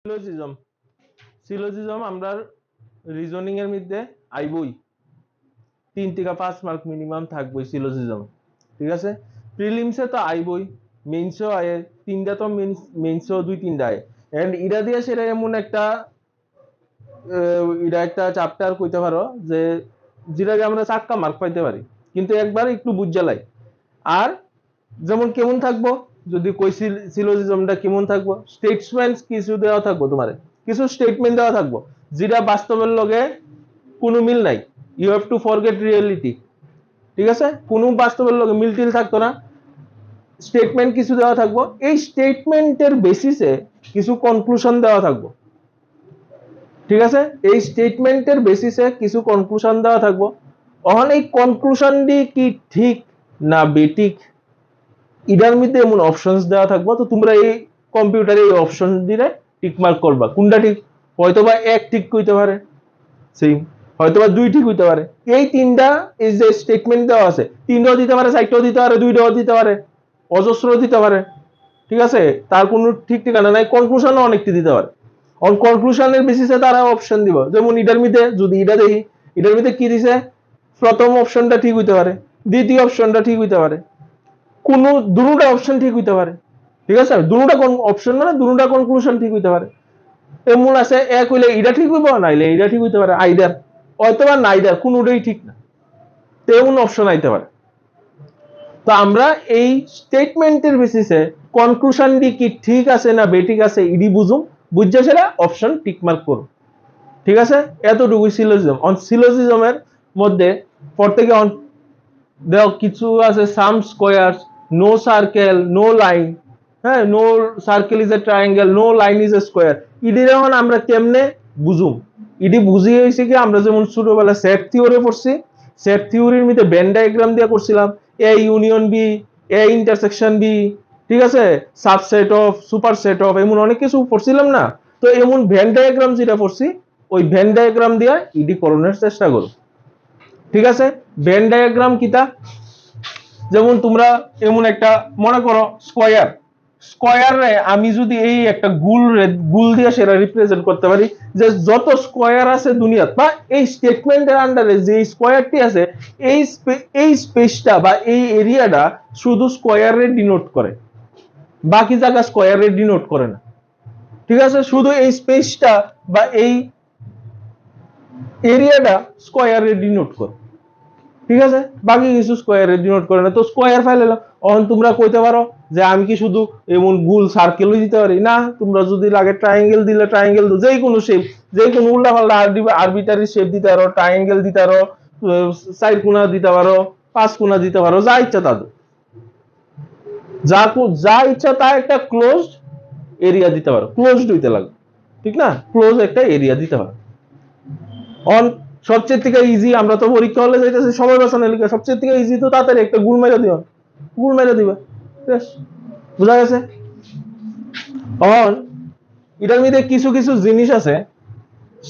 Syllogism syllogism আমরা reasoning এর মধ্যে আইবই 3 থেকে 5 মার্ক মিনিমাম থাকবে সিলোজিজম। ঠিক আছে, প্রিলিমসে তো আইবই, মেইনসেও আয়, তিনটা তো মেইনসেও 2-3টা আয়। এন্ড ইরা দিয়ে সেটা এমন একটা এটা একটা চ্যাপ্টার কইতে পারো যে যেটাকে আমরা 4টা মার্ক পাইতে পারি, কিন্তু একবার একটু বুঝালাই। আর যেমন কেমন থাকবো, যদি কই সিলোজিজমটা কেমন থাকবো, স্টেটমেন্ট কিছু দেওয়া থাকবো, তোমার কিছু স্টেটমেন্ট দেওয়া থাকবো যেটা বাস্তবের লগে কোনো মিল নাই। You have to forget reality. ঠিক আছে, কোনো বাস্তবের লগে মিল টিল থাকতো না। স্টেটমেন্ট কিছু দেওয়া থাকবো, এই স্টেটমেন্টের বেসিসে কিছু কনক্লুশন দেওয়া থাকবো। ঠিক আছে, এই স্টেটমেন্টের বেসিসে কিছু কনক্লুশন দেওয়া থাকবো। এখন এই কনক্লুশনটি কি ঠিক না বেঠিক, এটার মধ্যে এমন অপশনস দেওয়া থাকবো। তো তোমরা এই কম্পিউটারে এই অপশন দিলে টিক মার্ক করবা কোনটা ঠিক। হয়তোবা এক ঠিক কইতে পারে, সেম হয়তোবা 2 ঠিক হইতে পারে। এই তিনটা এই যে স্টেটমেন্ট দেওয়া আছে, 3টাও দিতে পারে, 4টাও দিতে পারে, 2টাও দিতে পারে, অজস্র দিতে পারে। ঠিক আছে, তার কোনো ঠিক ঠিকানা নাই। কনক্লুশনও অনেকটি দিতে পারে। অন কনক্লুশনের বেসিসে তারা অপশন দিব। যেমন এটার মধ্যে যদি এটা দেখি, এটার মধ্যে কি দিছে, প্রথম অপশনটা ঠিক হইতে পারে, দ্বিতীয় অপশনটা ঠিক হইতে পারে, কোন দুটো অপশন ঠিক হইতে পারে। ঠিক আছে, দুটো অপশন মানে দুটো কনক্লুশন ঠিক হইতে পারে। এমন আছে এক হইলে এটা ঠিক হইব, নাইলে এটা ঠিক হইতে পারে, আইদার অথবা নাইদার, কোনোটাই ঠিক না। তো এমন অপশন আইতে পারে। তো আমরা এই স্টেটমেন্টের বেসিসে কনক্লুশনটি কি ঠিক আছে না বেঠিক আছে ইডি বুঝুম, বুঝছে সেটা অপশন টিক মার্ক করুন। ঠিক আছে, এতটুকু সিলোজিজম। অন সিলোজিজমের মধ্যে প্রত্যেকে দেও কিছু আছে, some square, no circle, no line. হ্যাঁ, no circle is a triangle, no line is a square. ইডি যখন আমরা কেমনে বুঝুম, ইডি বুঝি হয়েছে কি, আমরা যেমন ছোটবেলা সেট থিওরি পড়ছি, সেট থিওরির মধ্যে ভেন ডায়াগ্রাম দিয়ে করছিলাম, A union B, A intersection B. ঠিক আছে, subset of, superset of, এমন অনেক কিছু পড়ছিলাম না। তো এমন ভেন ডায়াগ্রাম যেটা পড়ছি, ওই ভেন ডায়াগ্রাম দিয়ে ইডি করণের চেষ্টা করো। ঠিক আছে, ভেন ডায়াগ্রাম কিতা, যেমন তোমরা এমন একটা মনে করো স্কয়ার, স্কয়ারে আমি যদি এই একটা গুল দিয়ে সেটা রিপ্রেজেন্ট করতে পারি, যে যত স্কয়ার আছে দুনিয়াত, বা এই স্টেটমেন্টের আন্ডারে যে স্কয়ারটি আছে, এই স্পেসটা বা এই এরিয়াটা শুধু স্কয়ারে ডিনোট করে, বাকি জায়গা স্কয়ারে ডিনোট করে না। ঠিক আছে, শুধু এই স্পেসটা বা এই এরিয়াটা স্কয়ারে ডিনোট করে। ঠিক আছে, বাকি কিছু স্কয়ারে ডিনোট করে না। তো স্কয়ার ফাইল এলাম, অন তোমরা কইতে পারো যে আমি কি শুধু এমন গোল সার্কেলই দিতে পারি না, তোমরা যদি লাগে ট্রায়াঙ্গেল দিলে ট্রায়াঙ্গেল দাও, যে কোনো শেপ, যে কোনো উল্টা পাল্টা আরবিটারি শেপ দিতে পারো, ট্রায়াঙ্গেল দিতে পারো, 4 কোণা দিতে পারো, 5 কোণা দিতে পারো, যা ইচ্ছা তা দাও। যা ইচ্ছা তা একটা ক্লোজড এরিয়া দিতে পারো, ক্লোজড হইতে লাগবে। ঠিক না, ক্লোজ একটা এরিয়া দিতে পারো। অন সবচেয়ে থেকে ইজি, আমরা তো পরীক্ষা হলে যাইতেছি সময় বাঁচানো লিখে, সবচেয়ে থেকে ইজি তো তাড়াতাড়ি একটা গুল মেরে দিও, গুল মেরে দিবা, বেশ বুঝা গেছে। অন এটার মধ্যে কিছু কিছু জিনিস আছে,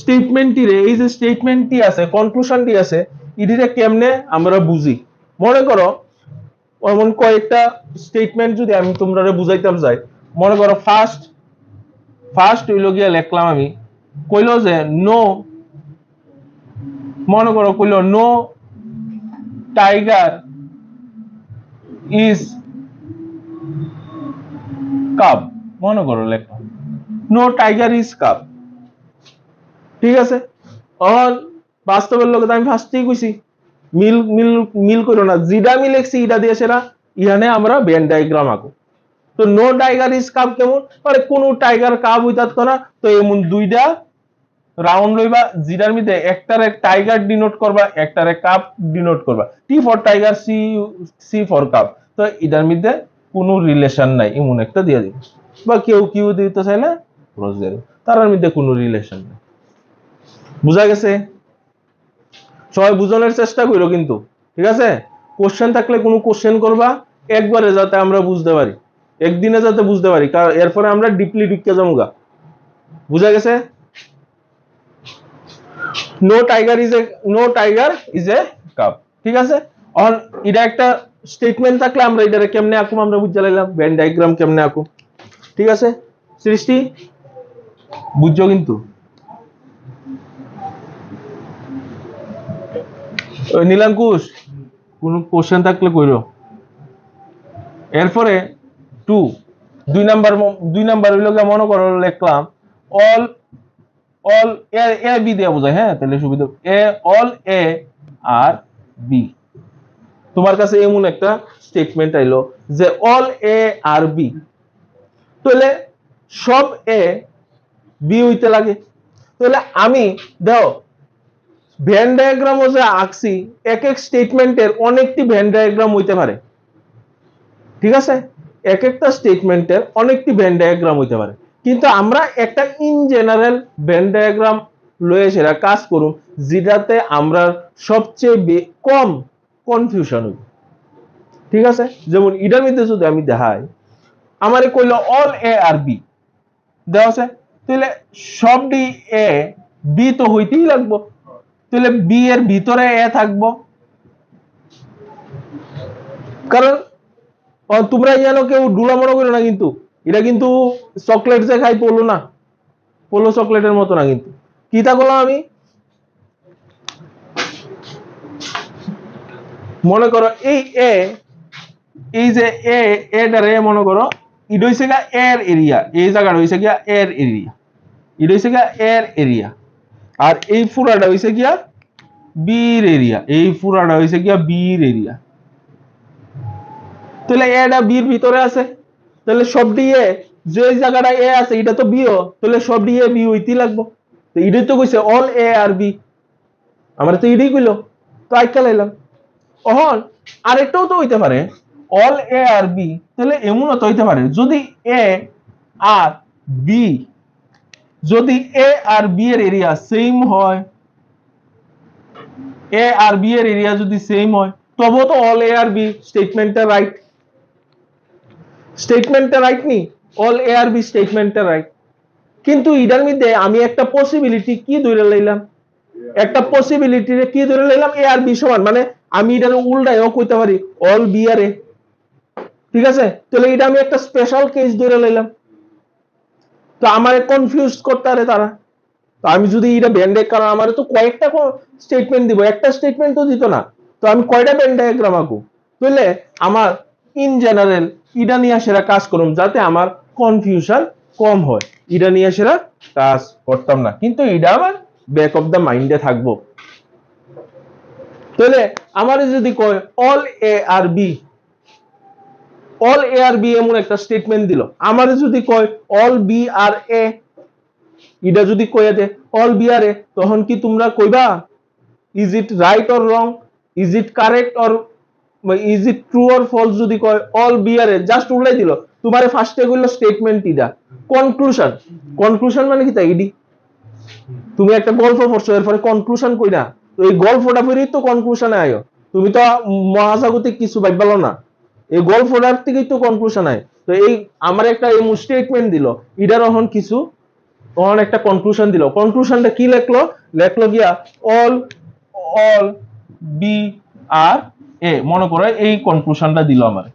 স্টেটমেন্টটি রে, এই যে স্টেটমেন্টটি আছে, কনক্লুশনটি আছে, ইডিরে কেমনে আমরা বুঝি। মনে করো এমন কয়েকটা স্টেটমেন্ট যদি আমি তোমরা বুঝাইতাম যাই, মনে করো ফার্স্ট হইল গিয়া লিখলাম আমি, কইলো যে নো, মনে করো কইলো নো টাইগার ইজ কাপ, মনে করো লেখা নো টাইগার ইজ কাপ। ঠিক আছে, আর বাস্তবের লোক আমি ফার্স্টেই কইছি মিল মিল মিল করো না, যেটা আমি লিখছি এটা দিয়ে সেটা ইহানে আমরা ভেন ডায়াগ্রাম আঁকো। তো নো টাইগার ইজ কাপ কেমন, মানে কোন টাইগার কাপ হইতাত না। তো এমন দুইটা রাউন্ড লইবা, যেটার মধ্যে একটারে টাইগার ডিনোট করবা, একটারে কাপ ডিনোট করবা, T for tiger, C for cup. তো এটার মধ্যে কোনো রিলেশন নাই, এমন একটা দিয়ে দিবে, বা কেউ কিউ দিতে চাইলে ক্রস দিয়ে দিবে, তার মধ্যে কোনো রিলেশন নেই। বুঝা গেছে? সবাই বুঝানোর চেষ্টা করো কিন্তু। ঠিক আছে, কোশ্চেন থাকলে কোনো কোশ্চেন করবা, একবারে যাতে আমরা বুঝতে পারি, একদিনে যাতে বুঝতে পারি, কারণ এরপরে আমরা ডিপলি ঢুকে যাবো গা। বুঝা গেছে? No tiger is a cup. ঠিক আছে, আর এটা একটা স্টেটমেন্ট থাকলে আমরা এটারে কেমনে আঁকুম আমরা বুঝতে লাইলাম, ভেন ডায়াগ্রাম কেমনে আঁকুম। ঠিক আছে সৃষ্টি, বুঝছো কিন্তু ওই নীলাঙ্কুশ কোন কোশ্চেন থাকলে কইরো। এরপরে 2 2 নাম্বার হইলো মনে করো লিখলাম অল অল এ বি দিয়ে বোঝায়, হ্যাঁ তাহলে সুবিধা অল এ আর বি। তোমার কাছে এমন একটা স্টেটমেন্ট আইলো যে অল এ আর বি, তাহলে সব এ বি হইতে লাগে। তাহলে আমি দাও ভেন ডায়াগ্রামও যে আঁকছি, এক এক স্টেটমেন্টের অনেকটি ভেন ডায়াগ্রাম হইতে পারে, ঠিক আছে, এক একটা স্টেটমেন্টের অনেকটি ভেন ডায়াগ্রাম হইতে পারে, কিন্তু আমরা একটা ইন জেনারেল ভেন ডায়াগ্রাম লয়ে সেটা কাজ করুম যেটাতে আমরা সবচেয়ে কম কনফিউশন হইব, ঠিক আছে। যেমন এটার মধ্যে যদি আমি দেখাই, আমারে কইলো অল এ আর বি দেওয়া আছে, তাহলে সবটি এ বি তো হইতেই লাগবো, তাহলে বি এর ভিতরে এ থাকবো, কারণ তোমরা জানো কেউ ডুলা মনে করো না, কিন্তু এটা কিন্তু চকলেট যে খাই পোলো না, পোলো চকলেটের মতো না, কিন্তু কি তা করলাম আমি, মনে করো এই যে এটারে মনে করো এটা হইছে গা এর এরিয়া, এই জায়গাটা হইছে গিয়া এর এরিয়া, এটা হইছে গিয়া এর এরিয়া, আর এই পুরাটা হইছে গিয়া বির এরিয়া, এই পুরাটা হইছে গিয়া বির এরিয়া। তাহলে এটা বির ভিতরে আছে, তাহলে সব দিয়ে যে জায়গাটা এ আছে এটা তো বিও, তাহলে সব দিয়ে বি হইতেই লাগবো। তো এটাই তো কইছে অল এ আর বি, আমরা তো এটাই কইলো, তো আইকা লাইলাম। অহন আরেকটাও তো হইতে পারে অল এ আর বি, তাহলে এমনও তো হইতে পারে যদি এ আর বি, যদি এ আর বি এর এরিয়া সেম হয়, এ আর বি এর এরিয়া যদি সেম হয় তবে তো all A are B স্টেটমেন্টটা right, স্টেটমেন্টটা right নি, all A are B স্টেটমেন্টটা right. কিন্তু এটার মধ্যে আমি একটা পসিবিলিটি কি ধরে লইলাম, একটা পসিবিলিটি কি ধরে লইলাম এ আর বি সমান, মানে আমি এটার উল্টায়ও কইতে পারি অল বি আর এ, ঠিক আছে, তাহলে এটা আমি একটা স্পেশাল কেস ধরে লইলাম, তো আমার কনফিউজ করতে পারে তারা। তো আমি যদি এটা ব্যান্ডে, কারণ আমার তো কয়েকটা স্টেটমেন্ট দিব, একটা স্টেটমেন্ট তো দিত না, তো আমি কয়টা ব্যান্ড ডায়াগ্রাম আঁকবো, বুঝলে আমার ইন জেনারেল এটা নিয়ে সেরা কাজ করুম যাতে আমার কনফিউশন কম হয়, এটা নিয়ে সেরা কাজ করতাম না, কিন্তু এটা আমার ব্যাক অফ দ্য মাইন্ডে থাকবো। তাহলে আমার যদি কয় all A are B, all A are B এমন একটা স্টেটমেন্ট দিল, আমার যদি কয় অল বি আর এ, এটা যদি কয়ে দে অল বি আর এ, তখন কি তোমরা কইবা is it right or wrong, is it correct or is it true or false, যদি কয় all B are A just উল্লাই দিল, তোমারে ফার্স্টে কইলো স্টেটমেন্ট ইডা, কনক্লুশন, কনক্লুশন মানে কি তাই ইডি, তুমি একটা গল্প পড়ছো এরপরে কনক্লুশন কইরা, তো এই গল্পটা পড়েই তো কনক্লুশনে আয়ো, তুমি তো মহাজাগতিক কিছু ভাববালো না, এই গল্পটার থেকেই তো কনক্লুশন আয়। তো এই আমার একটা এই স্টেটমেন্ট দিল, ইডার এখন কিছু তখন একটা কনক্লুশন দিল, কনক্লুশনটা কি লেখলো, লেখলো গিয়া অল অল বি আর এ, মনে করো এই কনক্লুশনটা দিল আমার,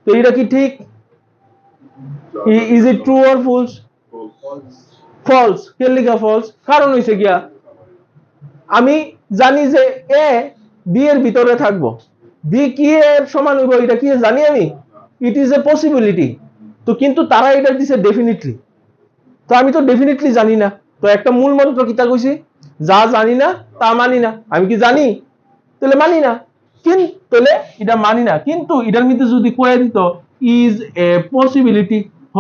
তো এটা কি ঠিক, is it true or false, false, কে লিখা ফলস, কারণ হইছে গিয়া আমি জানি যে এ বি এর ভিতরে থাকবো, বি কি এর সমান হইব এটা কি জানি আমি, ইট ইজ এ পসিবিলিটি, তো কিন্তু তারা এটা দিছে ডেফিনিটলি, তো আমি তো ডেফিনিটলি জানি না, তো একটা মূল মন্ত্র কিতা কইছি, যা জানি না তা মানি না, আমি কি জানি, তাহলে মানি না, কিন্তু তাহলে এটা মানি না, কিন্তু এটার মধ্যে যদি কয়ে দিত ইজ এ পসিবিলিটি, হ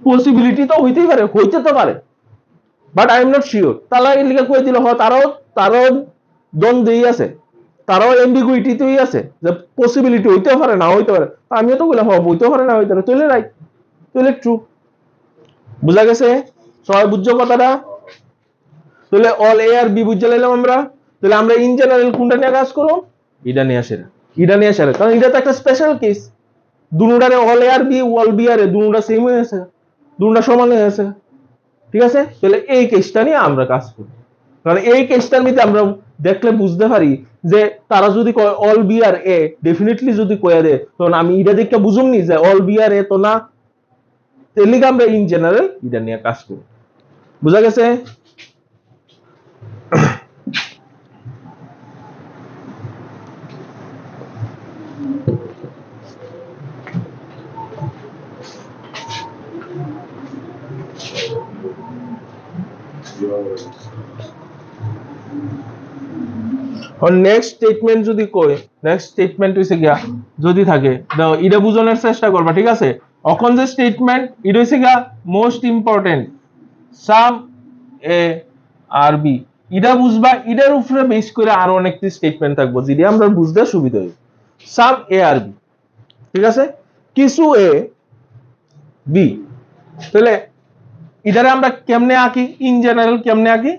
পসিবিলিটি তো হইতেই পারে, হইতে তো পারে, but I am not sure, তাহলে লিখে কয়ে দিল হ তারও দ্বন্দ্বই আছে, তারাও এম্বিগুইটিতেই আছে যে পসিবিলিটি হইতেও পারে না হইতে পারে, আমিও তো বললাম হইতেও পারে না হইতে পারে, তাহলে রাইট, তাহলে ট্রু। বুঝা গেছে, সবাই বুঝছো কথাটা, তাহলে অল এ আর বি বুঝে লাইলাম আমরা, তাহলে আমরা ইন জেনারেল কোনটা নিয়ে কাজ করব, এটা নিয়ে আসে, এটা নিয়ে আসে, কারণ এটা তো একটা special case, দুটারে all A are B all B are এ দুটা সেম হয়ে আছে, দুটা সমান হয়ে আছে, ঠিক আছে, তাহলে এই কেসটা নিয়ে আমরা কাজ করি, কারণ এই কেসটার মধ্যে আমরা দেখলে বুঝতে পারি যে তারা যদি কয় all B are A, definitely যদি কয়ে দেয় তখন আমি এটা দেখে বুঝুমনি যে অল বি আর এ তো না, এর লিগে আমরা ইন জেনারেল এটা নিয়ে কাজ করব। বুঝা গেছে? নেক্সট স্টেটমেন্ট যদি কই, নেক্সট স্টেটমেন্ট হইছে গিয়া যদি থাকে দাও এটা বুঝানোর চেষ্টা করবা, ঠিক আছে? এখন যে স্টেটমেন্ট এটা হইছে গিয়া most important, some A are B, এটা বুঝবা, এটার উপরে বেস করে আরো অনেকটি স্টেটমেন্ট থাকবো যেটা আমরা বুঝতে সুবিধা হবে। সাম এ আর বি, ঠিক আছে? কিছু এ বি, তাহলে এটারে আমরা কেমনে আঁকি, ইন জেনারেল কেমনে আঁকি,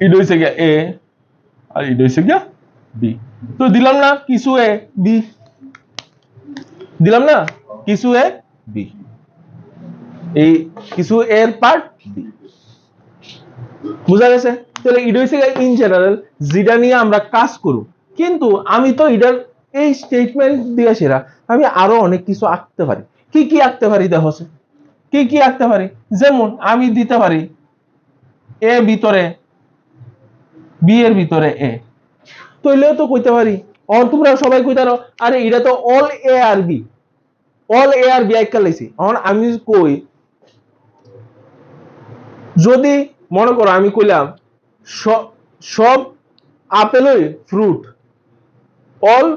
এটা হইছে গিয়া এ আর এটা হইছে গিয়া বি। তো দিলাম না কিছু এ বি, দিলাম না কিছু এ বি, এই কিছু এর পার্ট বি। বুঝা গেছে? তাহলে এটা হইছে ইন জেনারেল যেটা নিয়ে আমরা কাজ করব। কিন্তু আমি তো এটার এই স্টেটমেন্ট দিয়ে সেরা আমি আরো অনেক কিছু আঁকতে পারি। কি কি আঁকতে পারি দেখো, কি কি আঁকতে পারি? যেমন আমি দিতে পারি এ ভিতরে বি এর ভিতরে এ, তাইলেও তো কইতে পারি। আর তোমরা সবাই কইতারো আরে এটা তো all A are B, all A are B আইকা লাইছি। এখন আমি কই যদি মনে করো আমি কইলাম সব আপেলই fruit, all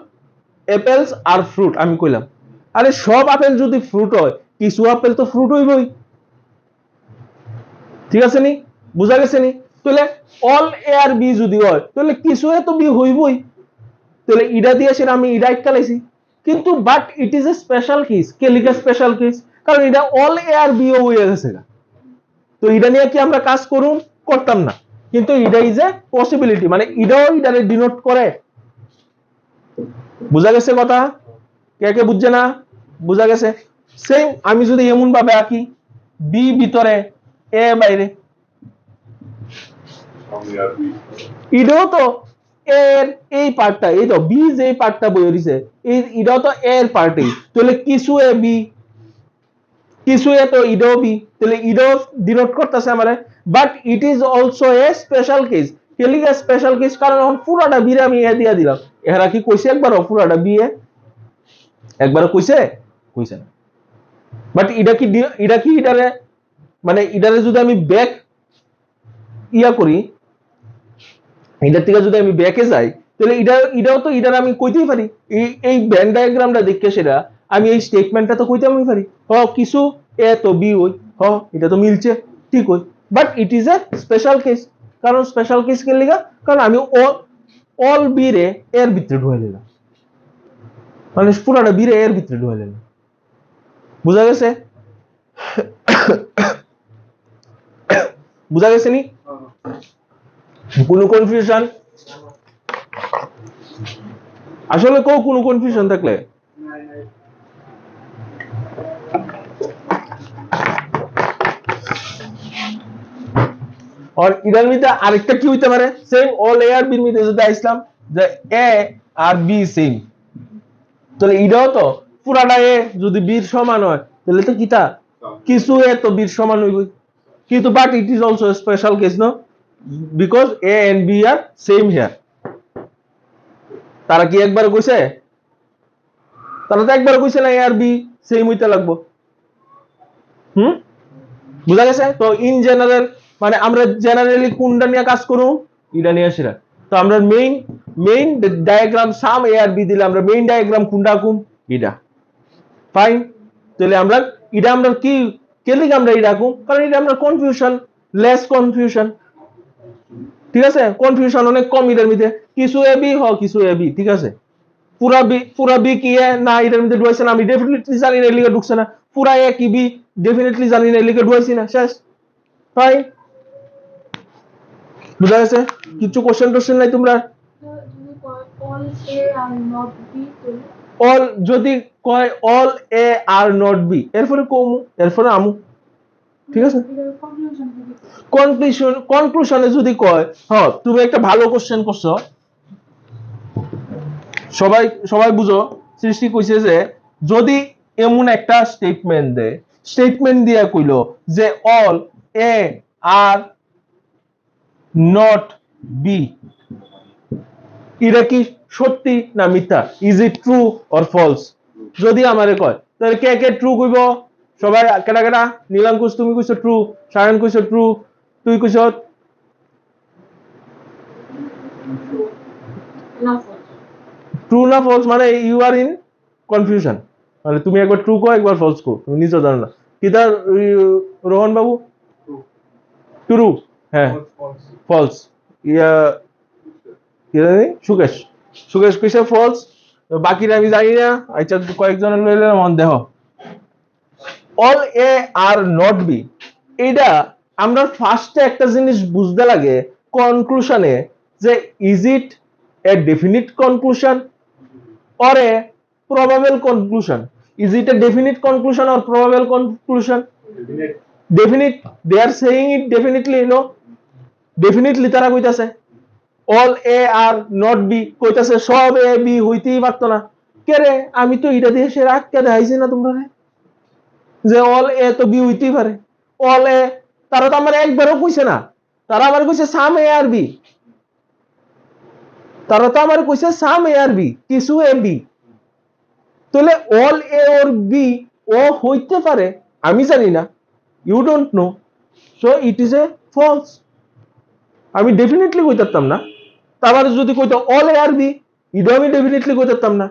apples are fruit, আমি কইলাম আরে সব আপেল যদি ফ্রুট হয় কিছু আপেল তো ফ্রুট হইবই, ঠিক আছে নি? বুঝা গেছে নি? তাহলে অল এ আর বি যদি হয় তাহলে কিছু এ তো বি হইবই, তাহলে ইডা দিয়ে সেটা আমি ইডা একটা লাইছি। কিন্তু but it is a special case. কে লিখা স্পেশাল কেস? কারণ এটা অল এ আর বি ও হয়ে গেছে, তো এটা নিয়ে কি আমরা কাজ করুন? করতাম না। কিন্তু এটা ইজ এ পসিবিলিটি, মানে এটাও এটারে ডিনোট করে। বুঝা গেছে কথা? কে কে বুঝছে না? বুঝা গেছে? সেম আমি যদি এমন ভাবে আঁকি বি ভিতরে এ বাইরে, এটাও তো এর এই পার্টটা, এই তো বি যে পার্টটা বই রইছে এই এটাও তো এর পার্টই, তাহলে কিছু এ বি, কিছু এ তো ইডো বি, তাহলে ইডো ডিনোট করতেছে আমারে। But it is also a special case. Kelly A special case? কারণ এখন পুরাটা বি আমি এ দিয়া দিলাম। এরা কি কইছে একবারও পুরাটা বি এ? একবারও কইছে? কইছে না। বাট এটা কি এটারে মানে এটারে যদি আমি ব্যাক ইয়া করি, এটার থেকে যদি আমি ব্যাকে যাই তাহলে এটাও তো এটার আমি কইতেই পারি। এই ভেন ডায়াগ্রামটা দেখে সেটা আমি এই স্টেটমেন্টটা তো কইতে আমি পারি, কিছু এ তো বি হই, এটা তো মিলছে, ঠিক হই। But it is a special case. কারণ স্পেশাল কেস কে লিগা? কারণ আমি অল বি রে এর ভিতরে ঢুকাই দিলাম, মানে পুরাটা বি রে এর ভিতরে ঢুকাই দিলাম। বুঝা গেছে? বুঝা গেছে নি? কোনো কনফিউশন? আসলে কোনো কনফিউশন থাকলে আর এটার মধ্যে আরেকটা কি হইতে পারে? Same all A are B এর মধ্যে যদি আইসলাম যে এ আর বি সেম, তাহলে এটাও তো পুরাটা এ যদি বি এর সমান হয় তাহলে তো কিটা কিছু এ তো বি এর সমান হইব। কিন্তু but it is also special case, no? Because A and B are same here. তারা কি একবার কইছে? তারা তো একবার কইছে না এ আর বি সেম হইতে লাগবো। বুঝা গেছে? তো ইন জেনারেল মানে আমরা জেনারেলি কোনটা নিয়ে কাজ করব? এটা নিয়ে সেরা। তো আমরা main diagram some A are B দিলে আমরা মেইন ডায়াগ্রাম কোনটা আঁকুম? এটা। ফাইন। তাহলে আমরা এটা আমরা কি কেন আমরা এটা আঁকুম? কারণ এটা আমরা কনফিউশন, লেস কনফিউশন, ঠিক আছে? কনফিউশন অনেক কম এটার মধ্যে। কিছু এ বি কিছু এ বি, ঠিক আছে? পুরা বি কি এ না এটার মধ্যে ঢুকাইছে না, আমি ডেফিনেটলি জানি না এর লিগে ঢুকছে না। পুরা এ কি বি ডেফিনেটলি জানি না এর লিগে ঢুকাইছি না, শেষ। ফাইন। বুঝা গেছে? কিছু কোশ্চেন নাই তোমরা? অল যদি কয় all A are not B, এরপরে কমু, এরপরে আমু, ঠিক আছে? কনক্লুশনে যদি কয় তুমি একটা ভালো কোশ্চেন করছো, সবাই বুঝো। সৃষ্টি কইছে যে যদি এমন একটা স্টেটমেন্ট দেয় স্টেটমেন্ট দিয়া কইলো যে all A are not B, এটা কি সত্যি না মিথ্যা? Is it true or false? যদি আমারে কয় তাহলে কে কে ট্রু কইব? সবাই কেডা কেডা? নীলাম কইছ, তুমি কইছো ট্রু, সায়ন কইছো ট্রু, তুই কইছ ট্রু না ফলস? মানে ইউ আর ইন কনফিউশন, মানে তুমি একবার ট্রু কো একবার ফলস কো, তুমি নিজে জানো না কি। তার রোহন বাবু ট্রু, হ্যাঁ ফলস। ইয়া কি জানি সুকেশ, সুকেশ কইছে ফলস, বাকিরা আমি জানি না। আচ্ছা কয়েকজনের লইলে মন দেহ all A are not B, এটা আমরা ফার্স্টে একটা জিনিস বুঝতে লাগে কনক্লুশনে, যে is it a definite conclusion or a probable conclusion? Is it a definite conclusion or probable conclusion? Definite. They are saying it definitely, you know. Definitely তারা কইতাছে all A are not B, কইতাছে সব A B হইতেই পারতো না। কে রে, আমি তো এটা দিয়ে সে রাখতে দেখাইছি না তোমরা, যে all A তো B হইতেই পারে। all A, তারা তো আমার একবারও কইছে না, তারা আমার কইছে সাম A আর B, তারা তো আমার কইছে সাম A আর B, কিছু A B। তাহলে অল এ অর বি ও হইতে পারে, আমি জানি না, you don't know, so it is a false. আমি ডেফিনেটলি কইতাম না। তারপর যদি কইতো অল এ আর বি, ইডো আমি ডেফিনেটলি কইতাম না।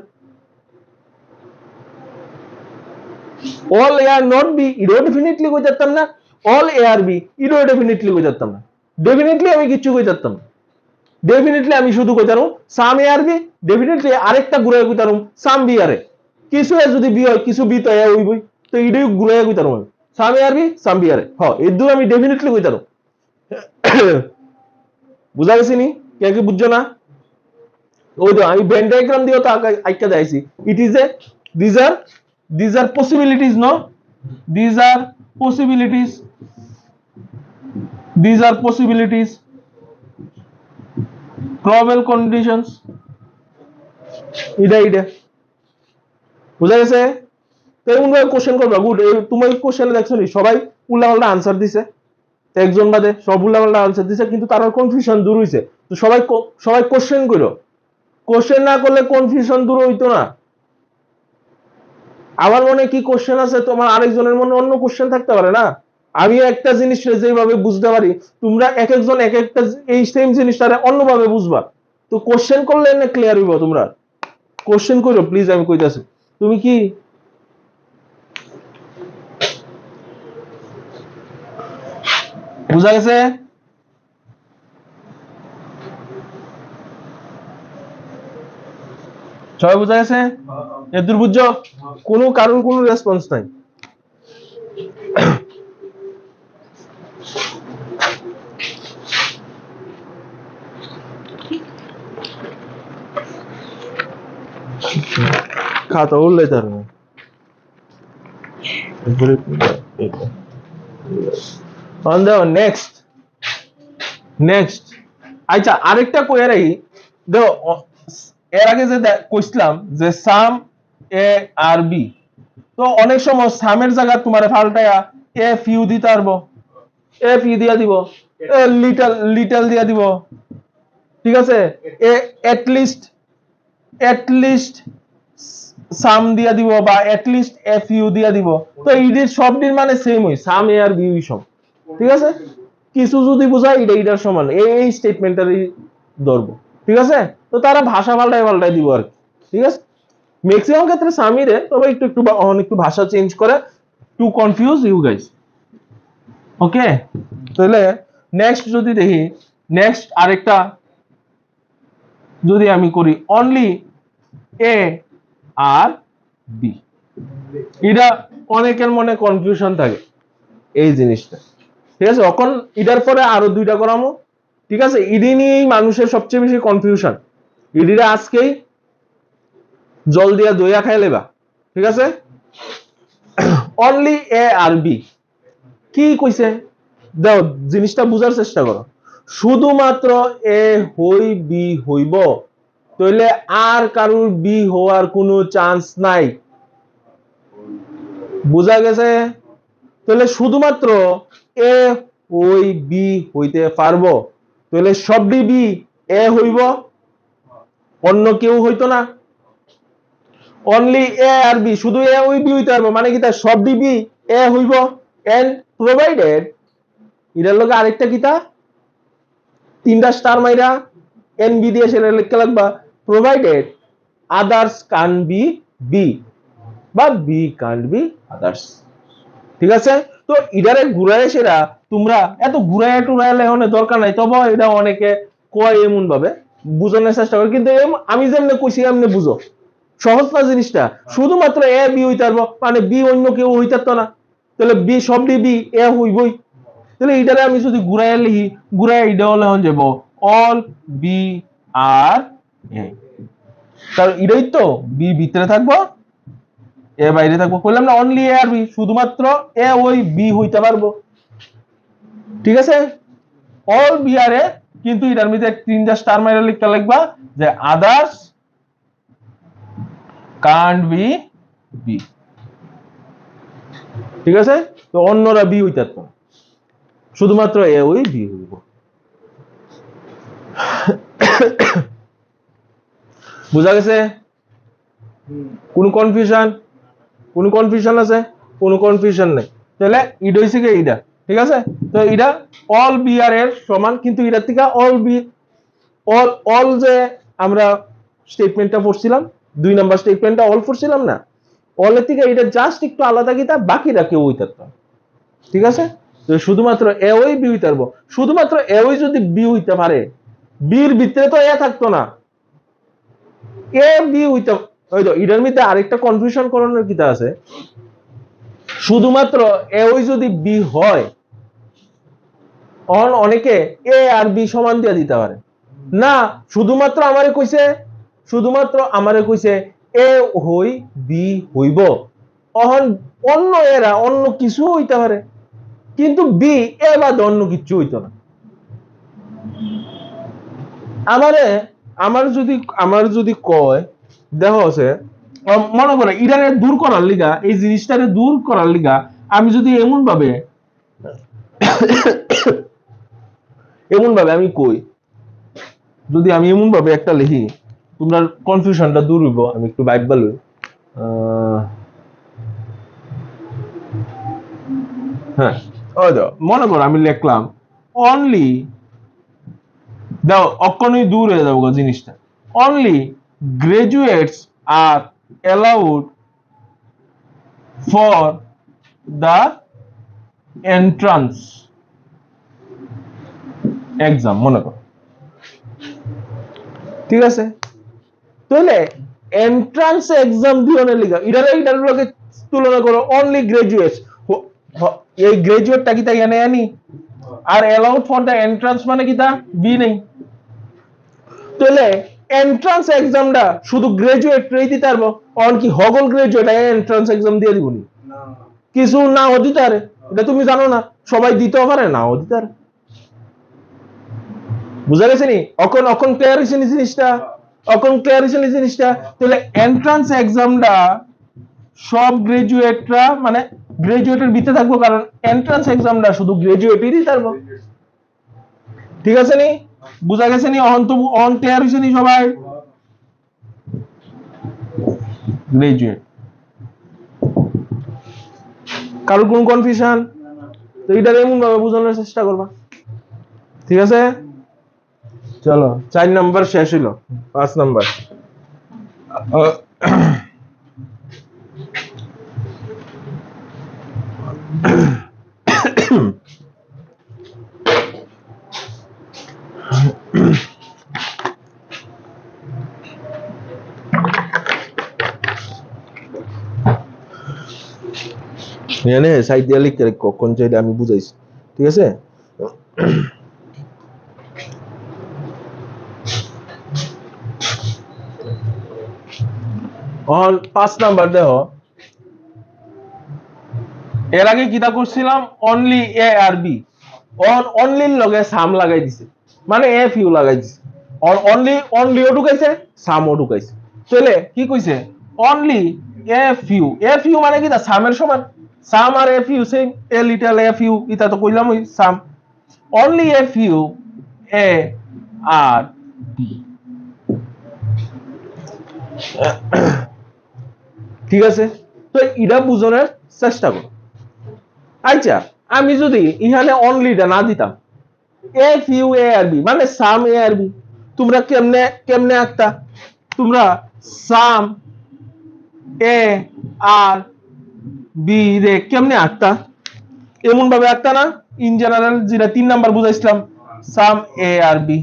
All A are not B, ইডো ডেফিনেটলি কইতাম না। অল এ আর বি, ইডো ডেফিনেটলি কইতাম না। ডেফিনেটলি আমি কিচ্ছু কইতাম না। ডেফিনেটলি আমি শুধু কইতাম সাম এ আর বি, ডেফিনেটলি আরেকটা ঘুরে কইতাম সাম বি আরে, কিছু যদি বি হয় কিছু বি তো এ হইবই, তো ইডই ঘুরে কইতাম সাম এ আর বি সাম বি আরে, হ্যাঁ এই দুটো আমি ডেফিনেটলি কইতাম। বুঝা গেছে নি? কে কি বুঝছো না? ওই তো আমি ভেন ডায়াগ্রাম দিও তো আইকা দেখাইছি। It is a, these are possibilities, no, these are possibilities, these are possibilities, probable conditions, এটা বুঝা গেছে? এরকম ভাবে কোশ্চেন করবা, গুড। তোমার কোশ্চেনে দেখছো নি সবাই উল্লাপাল্টা আনসার দিছে, একজন বাদে সব উল্লাপাল্টা আনসার দিছে, কিন্তু তার কনফিউশন দূর হইছে। তো সবাই সবাই কোশ্চেন করো, কোশ্চেন না করলে কনফিউশন দূর হইতো না। আমার মনে কি কোশ্চেন আছে, তোমার আরেকজনের মনে অন্য কোশ্চেন থাকতে পারে না। আমি একটা জিনিস যেভাবে বুঝতে পারি, তোমরা এক একজন এক একটা এই সেম জিনিসটা অন্যভাবে বুঝবা। তো কোশ্চেন করলে না ক্লিয়ার হইব। তোমরা কোশ্চেন করো প্লিজ, আমি কইতাছি। তুমি কি বুঝা গেছে? সবাই বুঝা গেছে? এদুর বুঝছো? কোনো কারণ কোনো রেসপন্স নাই। খাতা উল্লে তার নেক্সট নেক্সট। আচ্ছা আরেকটা কইয়া রাখি, দেখো এর আগে যে কইছিলাম যে সাম এ আর বি, তো অনেক সময় সামের জায়গা তোমার ফাল্টায়া এ ফিউ দিতে পারবো, এ ফি দিয়া দিব, লিটল লিটল দিয়া দিব, ঠিক আছে, এ এটলিস্ট সাম দিয়া দিব, বা এটলিস্ট এফ ইউ দিয়া দিব। তো ইডির সবটির মানে সেম হই, সাম এ আর বি সব, ঠিক আছে। কিছু যদি বোঝায় এটা এটার সমান, এই স্টেটমেন্টারই ধরবো, ঠিক আছে। তো তারা ভাষা পাল্টায় দিব আর কি, ঠিক আছে। ম্যাক্সিমাম ক্ষেত্রে সামিরে, তবে একটু একটু একটু ভাষা চেঞ্জ করে, টু কনফিউজ ইউ গাইস। ওকে, তাহলে নেক্সট যদি দেখি, নেক্সট আরেকটা যদি আমি করি, অনলি এ আর বি, এটা অনেকের মনে কনফিউশন থাকে এই জিনিসটা, ঠিক আছে। এখন এটার পরে আরো দুইটা করামো, ঠিক আছে। ইডি নিয়েই মানুষের সবচেয়ে বেশি কনফিউশন। ইডিরা আজকেই জল দিয়া দইয়া খাই লেবা, ঠিক আছে। অনলি এ আর বি কি কইছে, দাও জিনিসটা বুঝার চেষ্টা করো। শুধুমাত্র এ হই বি হইব, তাইলে আর কারুর বি হওয়ার কোনো চান্স নাই। বুঝা গেছে? তাহলে শুধুমাত্র এ ওই বি হইতে পারবো, তাহলে সবটি বি এ হইব, অন্য কেউ হইতো না। অনলি এ আর বি, শুধু এ ওই বি হইতে পারবো, মানে কি তার সবটি বি এ হইব। এন্ড প্রোভাইডেড, এটার লগে আরেকটা কিতা তিনটা স্টার মাইরা এন বি দিয়ে সেটা লিখতে লাগবা, provided others can be B বা বি কান্ট বি আদার্স। ঠিক আছে, তো ইডারে ঘুরায় সেরা তোমরা এত ঘুরায় টুরাইলে অনেক দরকার নাই, তবে এটা অনেকে কয় এমন ভাবে বুঝানোর চেষ্টা করে, কিন্তু আমি যেমনি কইছি এমনি বুঝো, সহজ না জিনিসটা। শুধুমাত্র এ বি হইতে পারবো, মানে বি অন্য কেউ হইতে পারতো না, তাহলে বি সবটি বি এ হইবই। তাহলে এটারে আমি যদি ঘুরাইয়া লিখি, ঘুরাইয়া এটা হলে হন যাব অল বি আর এ, তার এটাই তো বি ভিতরে থাকবো এ বাইরে থাকবো, বললাম না অনলি এ আর বি, শুধুমাত্র এ ওই বি হইতে পারবো। ঠিক আছে, অল বি আর এ, কিন্তু এটার মধ্যে তিনটা স্টার মাইরা লিখতে লাগবা যে আদার্স কান্ট বি বি। ঠিক আছে, তো অন্যরা বি হইতে পারতো, শুধুমাত্র এ ওই বি হইব। বুঝা গেছে? কোন কনফিউশন? কোন কনফিউশন আছে? কোন কনফিউশন নেই। তাহলে ইড হইছে কি এইটা, ঠিক আছে। তো এটা অল বি আর এর সমান, কিন্তু এটার থেকে অল বি অল যে আমরা স্টেটমেন্টটা পড়ছিলাম 2 নাম্বার স্টেটমেন্টটা অল পড়ছিলাম না, অলের থেকে এটা জাস্ট একটু আলাদা, কিতা বাকিরা কেউ হইতে পারতো। ঠিক আছে, তো শুধুমাত্র এ ওই বি হইতে পারবো, শুধুমাত্র এ ওই যদি বি হইতে পারে, বির ভিতরে তো এ থাকতো না, এ বি হইতে, ওই তো এটার মধ্যে আরেকটা কনফিউশন করানোর কিতা আছে, শুধুমাত্র এ ওই যদি বি হয়, অনেকে এ আর বি সমান দিয়ে দিতে পারে না, শুধুমাত্র আমারে কইছে এ হই বি হইব, অন্য এরা অন্য কিছু হইতে পারে, কিন্তু বি এ বাদ অন্য কিছু হইতো না। আমার যদি কয় দেখো আছে, মনে করে ইরানে দূর করার লিগা, এই জিনিসটারে দূর করার লিগা আমি যদি এমন ভাবে আমি কই, যদি আমি এমন ভাবে একটা লিখি, তোমরা কনফিউশনটা দূর হইব, আমি একটু ভাইবা লই। হ্যাঁ, ওই তো মনে করো আমি লিখলাম অনলি, দাও অক্ষণই দূর হয়ে যাবো জিনিসটা, only graduates R allowed for the entrance exam, মনে করো। ঠিক আছে, তাহলে এন্ট্রান্স এক্সাম দিও না লিখা, এটার লগে তুলনা করো, অনলি গ্রাজুয়েটস, এই গ্রাজুয়েটটা কি তাই এনে আনি, আর অ্যালাউড ফর দ্য এন্ট্রান্স মানে কি তা বি নেই, তাহলে এন্ট্রান্স এক্সামটা শুধু গ্রাজুয়েট রেই দিতে পারবো, অন কি হগল গ্রাজুয়েট এন্ট্রান্স এক্সাম দিয়ে দিবনি, কিছু নাও দিতে পারে, এটা তুমি জানো না, সবাই দিতেও পারে নাও দিতে পারে। বুঝা গেছে নি? অখন ক্লিয়ার হয়েছে নি জিনিসটা? তাহলে এন্ট্রান্স এক্সামটা সব গ্রাজুয়েটরা, মানে গ্রাজুয়েটের ভিতরে থাকবো, কারণ এন্ট্রান্স এক্সামটা শুধু গ্রাজুয়েটই দিতে পারবো। ঠিক আছে নি? বুঝা গেছে নি? অন ক্লিয়ার হয়েছে নি সবাই? গ্রাজুয়েট, কারোর কোন কনফিউশন? তো এটা এমন ভাবে বোঝানোর চেষ্টা করবা। ঠিক আছে, চলো 4 নাম্বার শেষ হইল, 5 নাম্বার। এখানে সাইড দিয়ে লিখতে কখন চাইলে আমি বুঝাইছি। ঠিক আছে, অন 5 নাম্বার দেখো, এর আগে কিটা করছিলাম অনলি এ আর বি, অনলির লগে সাম লাগাই দিছে, মানে এ ফিউ লাগাই দিছে, অনলিও ঢুকাইছে সামও ঢুকাইছে। চলে কি কইছে, অনলি এ ফিউ মানে কি তা সামের সমান, some are few same, a little few, এটা তো কইলাম ওই some, only few A are B. ঠিক আছে, তো এটা বুঝানোর চেষ্টা করো। আচ্ছা, আমি যদি এখানে অনলিটা না দিতাম, F U A are B মানে সাম এ আর বি, তোমরা কেমনে কেমনে আঁকতা? তোমরা সাম এ আর বি রে কেমনে আঁকতা? এমন ভাবে আঁকতা না? ইন জেনারেল যেটা 3 number বুঝাইছিলাম, some A are B,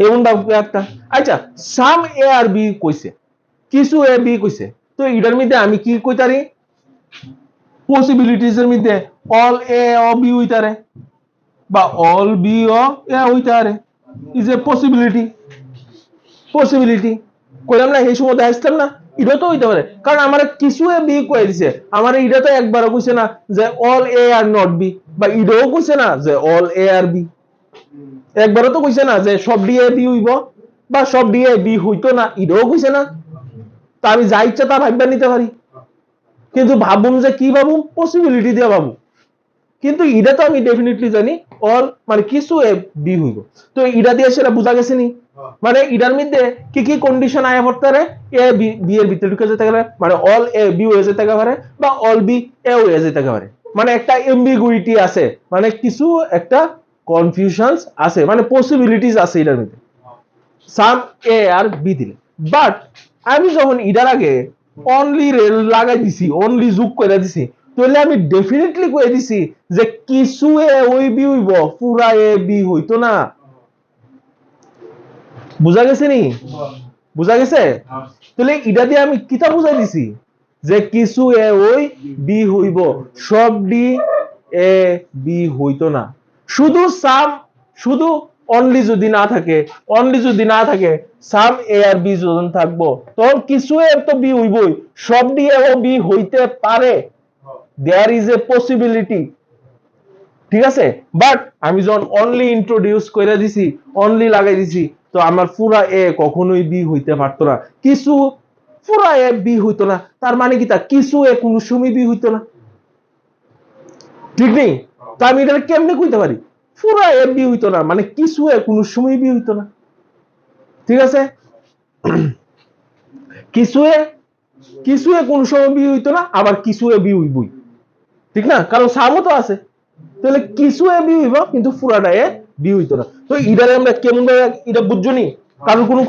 এমন ভাবে আঁকতা। আচ্ছা, সাম এ আর বি কইছে, কিছু এ বি কইছে, তো এটার মধ্যে আমি কি কইতারি? পসিবিলিটিস এর মধ্যে অল এ ও বি হইতারে বা অল বি ও এ হইতারে, ইজ এ পসিবিলিটি। পসিবিলিটি কইলাম না, এই সময় দেখাইছিলাম না, এটা তো হইতে পারে, কারণ আমার কিছু এ বি কয়ে দিছে, আমার এটা তো একবারও কইছে না যে all A are not B, বা এটাও কইছে না যে অল এ আর বি, একবারও তো কইছে না যে সব ডি এ বি হইব বা সব ডি এ বি হইতো না, এটাও কইছে না। তা আমি যা ইচ্ছা তা ভাববা নিতে পারি, কিন্তু ভাবুম যে কি ভাবুম? পসিবিলিটি দিয়ে ভাবুম। কিন্তু এটা তো আমি ডেফিনেটলি জানি অল মানে কিছু এ বি হইব, তো এটা দিয়ে সেটা বোঝা গেছে নি? মানে এটার মধ্যে কি কি কন্ডিশন আয়া পড়তে পারে? এ বি বি এর ভিতরে ঢুকে যেতে পারে, মানে অল এ বি হয়ে যেতে পারে, বা অল বি এ হয়ে যেতে পারে, মানে একটা এম্বিগুইটি আছে, মানে কিছু একটা কনফিউশন আছে, মানে পসিবিলিটিস আছে এটার মধ্যে সাম এ আর বি দিলে। বাট আমি যখন এটার আগে অনলি রেল লাগাই দিছি, অনলি যোগ করে দিছি, তাহলে আমি ডেফিনেটলি কয়ে দিছি যে কিছু এ ওই বি হইব, পুরা এ বি হইতো না। বুঝা গেছে নি? বুঝা গেছে? তাহলে এটা দিয়ে আমি কিতা বুঝাই দিছি যে কিছু এ ওই বি হইব, সব ডি এ বি হইতো না। শুধু সাম, শুধু অনলি যদি না থাকে, অনলি যদি না থাকে, সাম এ আর বি যখন থাকবো, তখন কিছু এ তো বি হইবই, সব ডি এ ও বি হইতে পারে, দেয়ার ইজ এ পসিবিলিটি। ঠিক আছে, বাট আমি যখন অনলি ইন্ট্রোডিউস করে দিছি, অনলি লাগাই দিছি, তো আমার পুরা এ কখনোই বি হইতে পারতো না, কিছু পুরা এ বি হইতো না, তার মানে কি? তা কিছু এ কোন সময় বি হইতো না, ঠিক নেই? তো আমি এটা কেমনে কইতে পারি পুরা এ বি হইতো না, মানে কিছু এ কোন সময় বি হইতো না। ঠিক আছে, কিছু এ কিছু এ কোন সময় বি হইতো না, আবার কিছু এ বি হইবই, ঠিক না? কারণ সামও তো আছে, তাহলে কিছু এ বি হইব কিন্তু পুরাটা এ বি হইতো না। তো এটারে আমরা কেমন ভাবে এটা বুঝছো নি? কারণ কোনো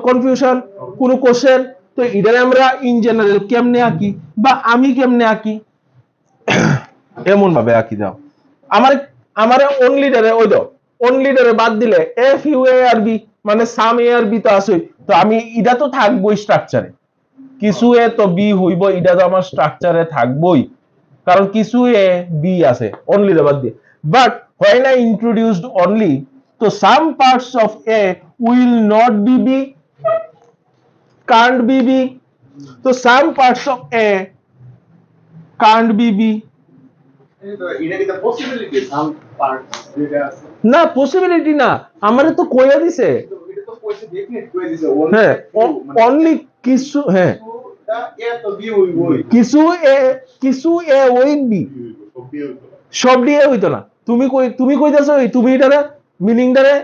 কনফিউশন, কোনো কোশ্চেন, তো এটারে আমরা ইন জেনারেল কেমনে আঁকি বা আমি কেমনে আঁকি, এমন ভাবে আঁকি দাও। আমার আমার অনলিটারে ওই দাও, অনলিটারে বাদ দিলে F U A are B মানে সাম এ আর বি তো আছে, তো আমি এটা তো থাকবোই স্ট্রাকচারে, কিছু এ তো বি হইব, এটা তো আমার স্ট্রাকচারে থাকবোই, কারণ কিছু এ বি আছে অনলি বাদ দিয়ে। But when I introduced only, তো some parts of a will not be b, can't be b, তো some parts of a can't be b। না পসিবিলিটি না, আমারে তো কইয়া দিছে, হ্যাঁ অনলি কিছু, হ্যাঁ কিছু এ, কিছু এ ওই বি, সব দিয়ে হইতো না। তুমি কইতাছো তুমি এটারে মিনিংটারে,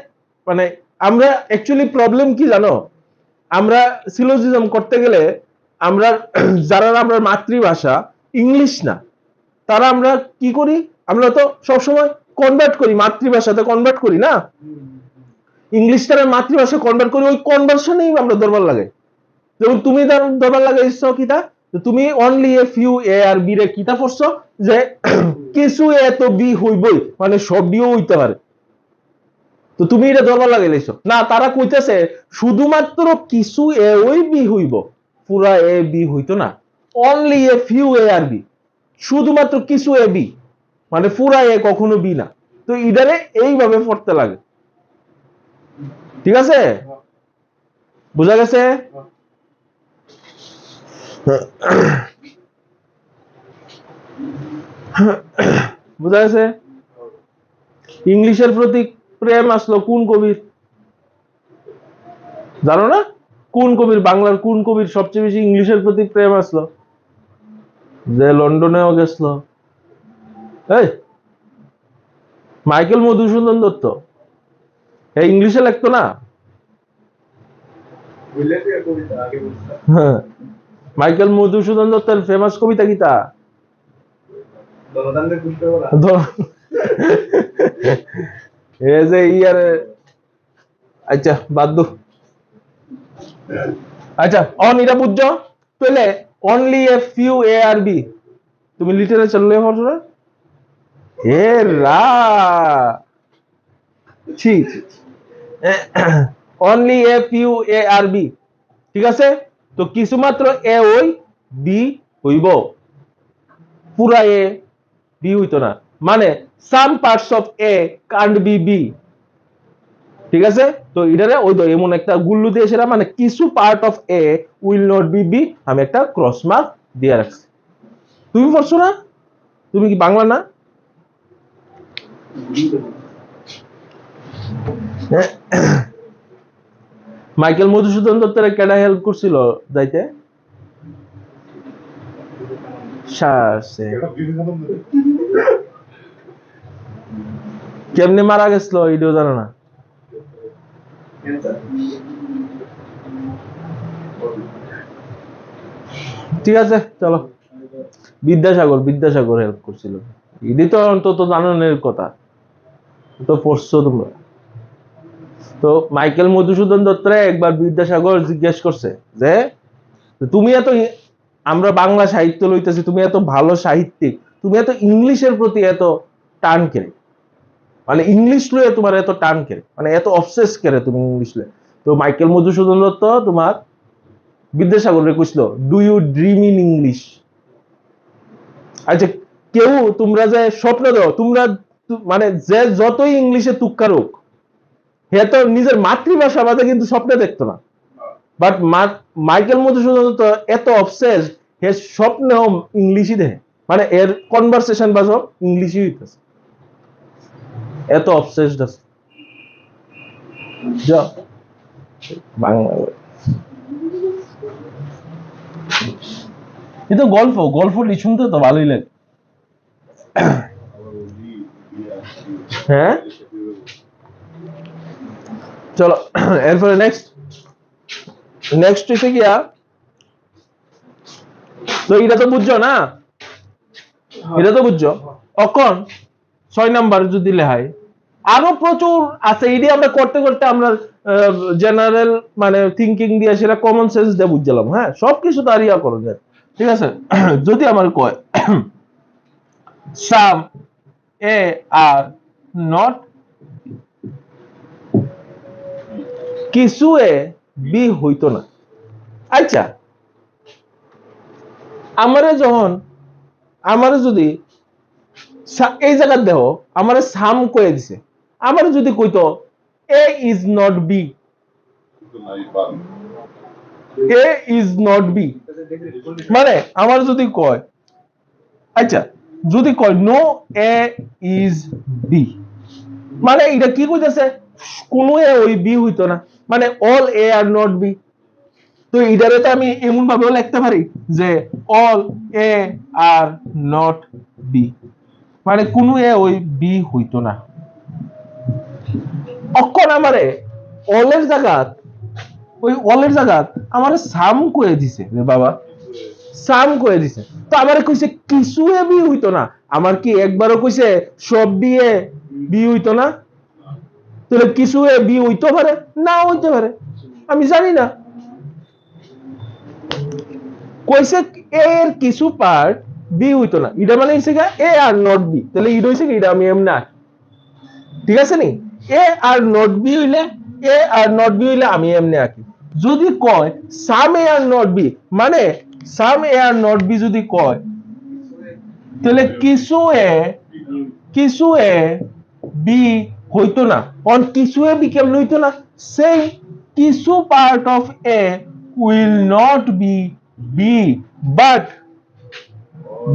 মানে আমরা অ্যাকচুয়ালি প্রবলেম কি জানো? আমরা সিলোজিজম করতে গেলে আমরা যারা আমরা মাতৃভাষা ইংলিশ না, তারা আমরা কি করি? আমরা তো সবসময় কনভার্ট করি, মাতৃভাষাতে কনভার্ট করি না, ইংলিশটারে মাতৃভাষা কনভার্ট করি, ওই কনভার্সনেই আমরা দরবার লাগাই। যেমন তুমি দরবার লাগাইছো কিতা, তুমি only a few A are B রে কিতা পড়ছো যে কিছু এ তো বি হইবই, মানে সব বিও হইতে পারে, তো তুমি এটা দরবার লাগাই লাইছো না। তারা কইতেছে শুধুমাত্র কিছু এ ওই বি হইব, পুরা এ বি হইতো না, only a few A are B, শুধুমাত্র কিছু এ বি, মানে পুরা এ কখনো বি না। তো ইদারে এইভাবে পড়তে লাগে, ঠিক আছে? বুঝা গেছে? বুঝা গেছে? ইংলিশের প্রতি প্রেম আসলো কোন কবির? জানো না? কোন কবির, বাংলার কোন কবির সবচেয়ে বেশি ইংলিশের প্রতি প্রেম আসলো? যে লন্ডনেও গেছিল, এই মাইকেল মধুসূদন দত্ত, এই ইংলিশে লিখতো না? হ্যাঁ, মাইকেল মধুসূদন দত্তের ফেমাস কবিতা কিতা? এই যে ইয়ারে, আচ্ছা বাদ দো। আচ্ছা অন এটা বুঝছো তাহলে only a few A are B, তুমি লিটারেচার লয়ে পড়ছো না? এ রা ঠিক, only a few A are B, ঠিক আছে? তো কিছু মাত্র এ ওই বি হইব, পুরা এ বি হইতো না, মানে some parts of A can't be B, ঠিক আছে? তো এটারে ওই তো এমন একটা গুল্লু দিয়ে সেটা মানে কিছু part of A will not be B, আমি একটা ক্রস মার্ক দিয়ে রাখছি। তুমি পড়ছো না? তুমি কি বাংলা না? মাইকেল মধুসূদন দত্তের কেডা হেল্প করছিল যাইতে? কেমনে মারা গেছিল এটাও জানো না? ঠিক আছে চলো, বিদ্যাসাগর, বিদ্যাসাগর হেল্প করছিল, এটি তো অন্তত জানানোর কথা, তো পড়ছো তোমরা। তো মাইকেল মধুসূদন দত্তরে একবার বিদ্যাসাগর জিজ্ঞেস করছে যে তুমি এত, আমরা বাংলা সাহিত্য লইতেছি, তুমি এত ভালো সাহিত্যিক, তুমি এত ইংলিশের প্রতি এত টান কেড়ে, মানে ইংলিশ লয়ে তোমার এত টান কেড়ে, মানে এত অবসেস কেড়ে তুমি ইংলিশ লয়ে? তো মাইকেল মধুসূদন দত্ত তোমার বিদ্যাসাগরে কইছিল do you dream in English? আচ্ছা কেউ তোমরা যে স্বপ্ন দাও, তোমরা মানে যে যতই ইংলিশে তুক্কারুক, হে তো নিজের মাতৃভাষা বাদে কিন্তু স্বপ্নে দেখতো না, বাট মাইকেল মধুসূদন দত্ত এত অবসেস, হে স্বপ্নেও ইংলিশই দেখে, মানে এর কনভারসেশন বাজো ইংলিশই হইতেছে, এত অবসেসড আছে। যা বাংলা কিন্তু গল্প, গল্প শুনতে তো ভালোই লাগে। হ্যাঁ চলো এরপরে নেক্সট, নেক্সট হচ্ছে গিয়া, তো এটা তো বুঝছো না, এটা তো বুঝছো। অখন 6 নাম্বার যদি লেখাই, আরো প্রচুর আছে, এটি আমরা করতে করতে আমরা জেনারেল মানে থিঙ্কিং দিয়ে সেটা কমন সেন্স দিয়ে বুঝলাম। হ্যাঁ সবকিছু তো আর ইয়া করো যায়, ঠিক আছে? যদি আমার কয় সাম এ আর নট, কিছু এ বি হইতো না। আচ্ছা আমারে যখন, আমারে যদি এই জায়গা দেহ আমারে সাম কয়ে দিছে, আমারে যদি কইতো A is not B, A is not B, মানে আমার যদি কয়, আচ্ছা যদি কয় নো এ ইজ বি, মানে এটা কি কইতেছে কোন এ ওই বি হইতো না, মানে all A are not B. তো এটারে তো আমি এমন ভাবেও লিখতে পারি যে all A are not B, মানে কোন এ ওই বি হইতো না। অক্ষণ আমারে অলের জায়গাত, ওই অলের জায়গাত আমারে সাম করে দিছে রে বাবা, সাম করে দিছে। তো আমারে কইছে কিছু এ বি হইতো না, আমার কি একবারও কইছে সব বি এ বি হইতো না? তাহলে কিছু এ বি হইতে পারে, না হইতে পারে, আমি জানি না। কইছে এ এর কিছু পার্ট বি হইতো না, এটা মানে হইছে এ আর নট বি, তাহলে এটা হইছে এটা আমি এমনা, ঠিক আছে নি? এ আর নট বি হইলে, এ আর নট বি হইলে আমি এমনি আঁকি। যদি কয় সাম এ আর নট বি, মানে সাম এ আর নট বি যদি কয়, তাহলে কিছু এ বি হইতো না, অন কিছু এ বি কেমন হইতো না? সেই কিছু part of A will not be B, but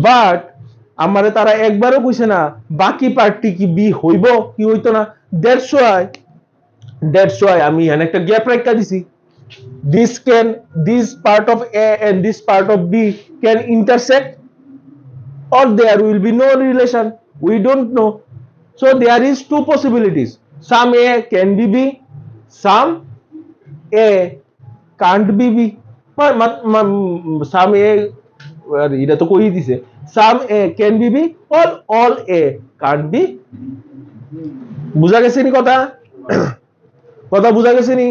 but আমারে তারা একবারও কইছে না বাকি পার্টটি কি বি হইব কি হইতো না। দ্যাটস ওয়াই আমি এখানে একটা গ্যাপ রেখা দিছি, this part of A and this part of B can intersect, or there will be no relation, we don't know. So there is two possibilities, some A can be B, some A can't be B, some A এটা তো কই দিছে, some A can be B or all A can't be। বুঝা গেছে নি কথা? কথা বুঝা গেছে নি?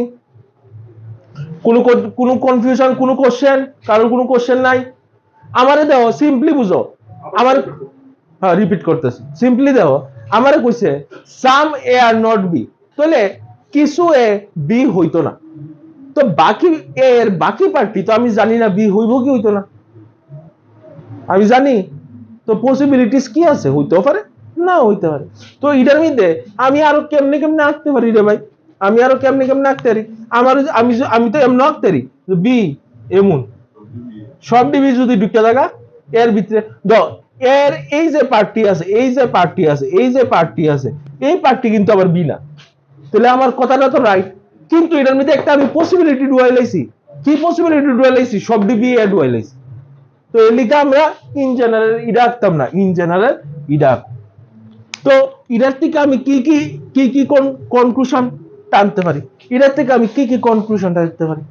কোনো কনফিউশন, কোনো কোশ্চেন, কারোর কোনো কোশ্চেন নাই? আমারে দাও সিম্পলি বুঝো, আমার হ্যাঁ রিপিট করতেছি, সিম্পলি দাও আমারে কইছে সাম এ আর নট বি, তাহলে কিছু এ বি হইতো না, তো বাকি এ এর বাকি পার্টি তো আমি জানি না বি হইব কি হইতো না, আমি জানি তো পসিবিলিটিস কি আছে, হইতেও পারে না হইতে পারে। তো এটার মধ্যে আমি আরো কেমনে কেমনে আঁকতে পারি রে ভাই, আমি আরো কেমনে কেমনে আঁকতে পারি, আমার আমি তো এমন আঁকতে পারি বি এমন সব ডিবি যদি ঢুকে থাকা এর ভিতরে এর এই যে পার্টি আছে, এই যে পার্টি আছে, এই যে পার্টি আছে, এই পার্টি কিন্তু আবার বি না, তাহলে আমার কথাটা তো রাইট, কিন্তু এটার মধ্যে একটা আমি পসিবিলিটি ঢুকাইলাইছি, কি পসিবিলিটি ঢুকাইলাইছি, সব ডিবি এ ঢুকাইলাইছি, তো এর লিখে আমরা ইন জেনারেল ইডা আঁকতাম না, ইন জেনারেল ইডা। তো এটার থেকে আমি কি কি কি কি কনক্লুশন টানতে পারি, এটার থেকে আমি কি কি কনক্লুশন টানতে পারি?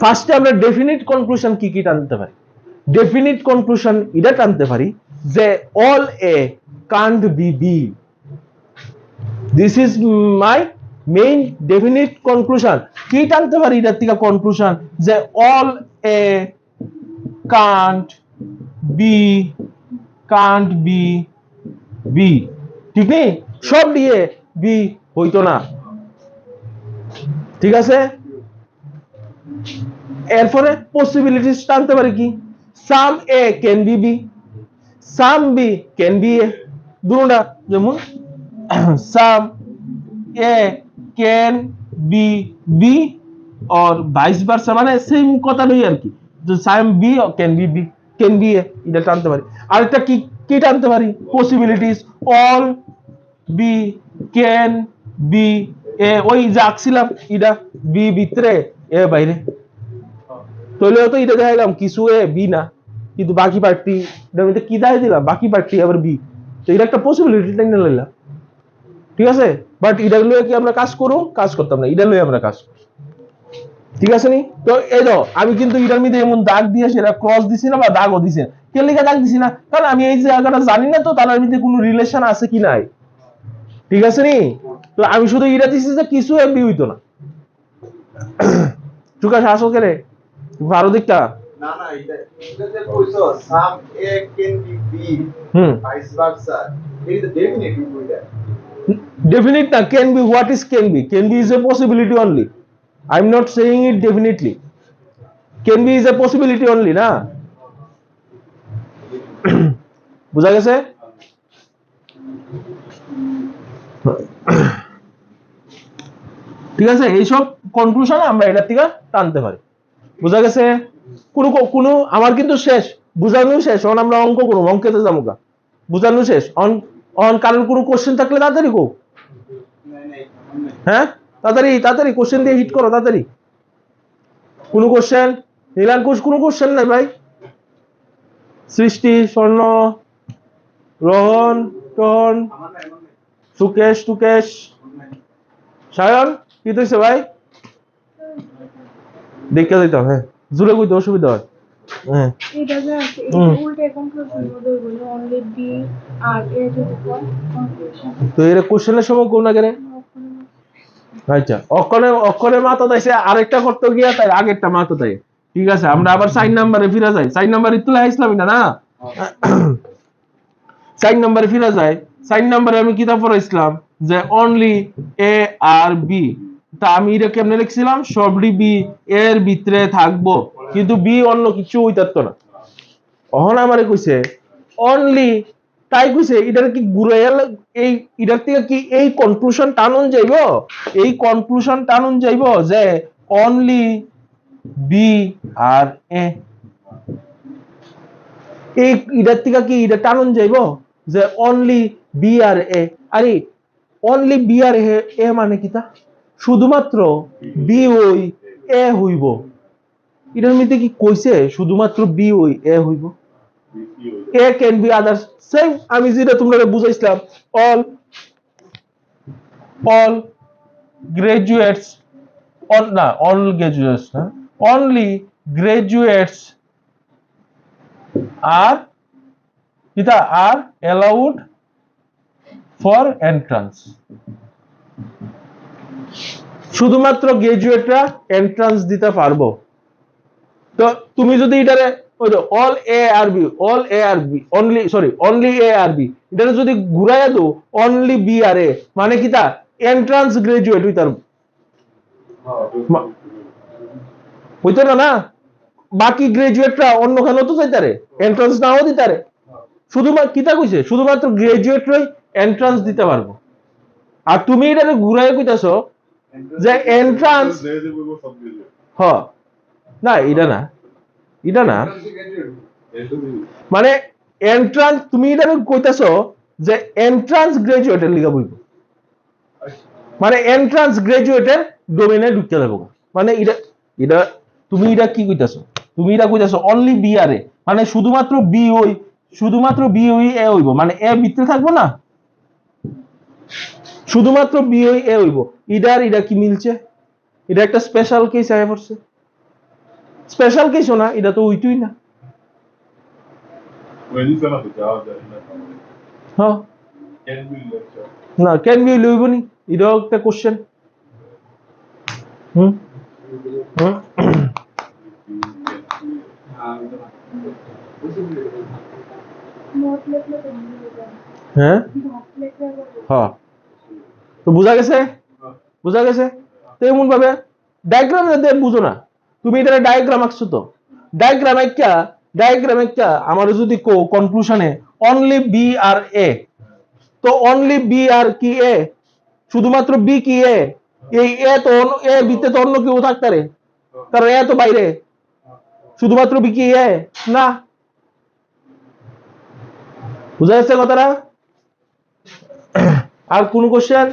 ফার্স্টে আমরা ডেফিনিট কনক্লুশন কি কি টানতে পারি? ডেফিনিট কনক্লুশন এটা টানতে পারি যে all A can't be B, this is my main definite conclusion. কি টানতে পারি এটার থেকে কনক্লুশন যে all A can't be B, ঠিক নেই, সব দিয়ে বি হইতো না, ঠিক আছে। এরপরে পসিবিলিটিস টানতে পারি কি, some A can be B, some B can be A, দুটোটা যেমন some A can be B और ভাইস ভার্সা, মানে সেম কথাটাই আর কি, যে some B can be B, can be A, এটা টানতে পারি। আরেকটা কি কি টানতে পারি possibilities, all B can be A, ওই যে আঁকছিলাম এটা বি ভিতরে এ বাইরে, তাহলে তো এটা দেখাইলাম কিছু এ বি না, কিন্তু বাকি পার্টি এটার মধ্যে কি দেখাই দিলাম, বাকি পার্টি আবার বি, তো এটা একটা পসিবিলিটি টেনে লইলাম, ঠিক আছে। বাট এটা লইয়ে কি আমরা কাজ করব, কাজ করতাম না, এটা লইয়ে আমরা কাজ, ঠিক আছে নি? তো এই দাও আমি কিন্তু এটার মধ্যে এমন দাগ দিয়ে সেটা ক্রস দিছি না বা দাগও দিছি না, কে লিখে দাগ দিছি না, কারণ আমি এই জায়গাটা জানি না তো তার মধ্যে কোনো রিলেশন আছে কি নাই, ঠিক আছে নি? তো আমি শুধু এটা দিছি যে কিছু এ বি হইতো না, চুকা শাসকের ভালো দিকটা না না, এটা যে কইছো some A can be B vice versa, এটা ডেফিনিটলি কইরা definite na, can be, what is can be is a possibility only, I'm not saying it definitely, can be is a possibility only না, বুঝা গেছে? ঠিক আছে, এইসব conclusion আমরা এটা থেকে টানতে পারি, বুঝা গেছে? কোনো আমার কিন্তু শেষ, বুঝানো শেষ, অন আমরা অঙ্ক করব, অঙ্কেতে যাবো গা, বুঝানো শেষ, অন অন কারোর কোনো কোশ্চেন থাকলে তাড়াতাড়ি কো, হ্যাঁ তাড়াতাড়ি তাড়াতাড়ি কোশ্চেন দিয়ে হিট করো তাড়াতাড়ি, কোনো কোশ্চেন, নীলাঙ্কুশ কোনো কোশ্চেন নাই ভাই, সৃষ্টি, স্বর্ণ, রোহন, টোহন, সুকেশ, টুকেশ, সায়ন, কি হইছে ভাই? দেখে দিতাম, হ্যাঁ জুড়ে কইতে অসুবিধা হয়, হ্যাঁ এটা যে আছে এটা উল্টে কনক্লুশন বলে বলে only B are A to the conclusion, তো এর কোশ্চেনের সময় কোন না কেন, আচ্ছা অক্ষরে মাথা দাইছে, আরেকটা করতে গিয়া তাই আগেরটা মাথা দেয়, ঠিক আছে। আমরা আবার 4 নম্বরে ফিরে যাই, 4 নম্বরে তুলে আইছিলাম না না 4 নম্বরে ফিরে যাই, 4 নম্বরে আমি কিতাব পড়াইছিলাম যে অনলি এ আর বি, তা আমি এটা কেমনে লিখছিলাম, সবডি বি এর ভিতরে থাকবো, কিন্তু বি অন্য কিছু হইতাতো না, অহন আমারে কইছে অনলি, তাই কইছে এটার কি ঘুরাইয়া, এই এটার থেকে কি এই কনক্লুশন টানুন যাইব, এই কনক্লুশন টানুন যাইব যে অনলি বি আর এ, এই এটার থেকে কি এটা টানুন যাইব যে অনলি বি আর এ, আরে অনলি বি আর এ মানে কি তা, শুধুমাত্র বি ওই এ হইব, এটার মধ্যে কি কইছে শুধুমাত্র বি ওই এ হইব? A can be others. Same আমি যেটা তোমরা বুঝাইছিলাম, all graduates, all graduates না, only graduates are allowed for entrance. শুধুমাত্র গ্রাজুয়েটরা এন্ট্রান্স দিতে পারবো। তো তুমি যদি এটারে ওই all A are B, only A are B, এটারে যদি ঘুরাইয়া দাও অনলি বি আর এ, মানে কি তা এন্ট্রান্স গ্রাজুয়েট হইতো না না, বাকি গ্রাজুয়েটরা অন্য খানেও তো যাইতারে, এন্ট্রান্স নাও দিতারে। শুধুমাত্র কিতা কইছে, শুধুমাত্র গ্রাজুয়েটরাই এন্ট্রান্স দিতে পারবো। আর তুমি এটারে ঘুরাইয়া কইতাছো যে এন্ট্রান্স, হ না এটা না, মানে এন্ট্রান্স তুমি এটা কইতাছো যে এন্ট্রান্স গ্রাজুয়েটের লিগা বইব, মানে এন্ট্রান্স গ্রাজুয়েটের ডোমেইনে ঢুকতে যাবো। মানে এটা তুমি এটা কি কইতাছো, তুমি এটা কইতাছো অনলি বি আর এ, মানে শুধুমাত্র বি ওই এ হইব, মানে এ ভিতরে থাকবো না, শুধুমাত্র বি ওই এ হইব। এটা কি মিলছে? এটা একটা স্পেশাল কেস আয় পড়ছে। স্পেশাল কেসও না, এটা তো ওইটুই না। হ্যাঁ না, ক্যান বি লইব নি, এটাও একটা কোশ্চেন। হ্যাঁ হ্যাঁ, তো বুঝা গেছে, তো এমন ভাবে ডায়াগ্রাম যদি বুঝো না, তুমি এটা ডায়াগ্রাম আঁকছো, তো ডায়াগ্রাম একটা আমার যদি কনক্লুশনে অনলি বি আর এ, তো অনলি বি আর কি এ, শুধুমাত্র বি কি এ, এই এ তো এ বিতে তো অন্য কেউ থাকতে পারে, কারণ এ তো বাইরে, শুধুমাত্র বি কি এ না। বুঝা যাচ্ছে কথাটা? আর কোন কোশ্চেন?